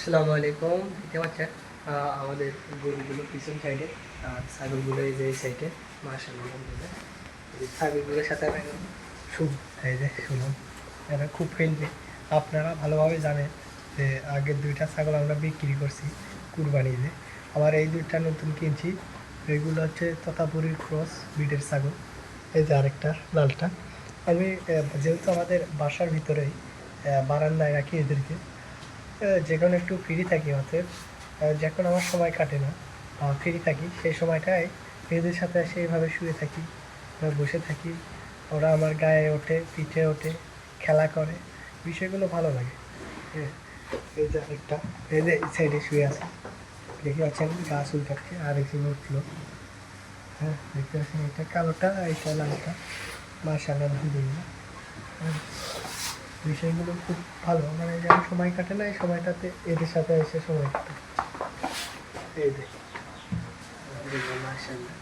আসসালামু আলাইকুম। দেখতে পাচ্ছেন আমাদের গরুগুলো পিছন সাইডে আর ছাগলগুলো এই যে এই সাইডে। মাশাআল্লাহ আলহামদুলিল্লাহ। এই ছাগলগুলোর সাথে আমি এই যে শুনুন, এরা খুব ফ্রেন্ডলি। আপনারা ভালোভাবে জানেন যে আগের দুইটা ছাগল আমরা বিক্রি করছি কুরবানিতে। আবার এই দুইটা নতুন কিনছি। এগুলো হচ্ছে তোতাপুরির ক্রস ব্রিডের ছাগল। এই যে আরেকটা লালটা। আমি যেহেতু আমাদের বাসার ভিতরেই বারান্দায় রাখি এদেরকে, যেখানে একটু ফ্রি থাকি অতএব যখন আমার সময় কাটে না ফ্রি থাকি সেই সময়টায় এদের সাথে সেইভাবে শুয়ে থাকি বা বসে থাকি। ওরা আমার গায়ে ওঠে, পিঠে ওঠে, খেলা করে, বিষয়গুলো ভালো লাগে। হ্যাঁ, এই যে আরেকটা, এই যে এই সাইডে শুয়ে আছে, দেখতে পাচ্ছেন গাছ উল্টাচ্ছে আর একজন উঠলো। হ্যাঁ, দেখতে পাচ্ছেন এটা কালোটা, এইটা লালটা। মাশাআল্লাহ আলহামদুলিল্লাহ। হ্যাঁ, বিষয়গুলো খুব ভালো, মানে যেমন সময় কাটে না এই সময়টাতে এদের সাথে এসে সময় কাটে। এই যে মাশাআল্লাহ।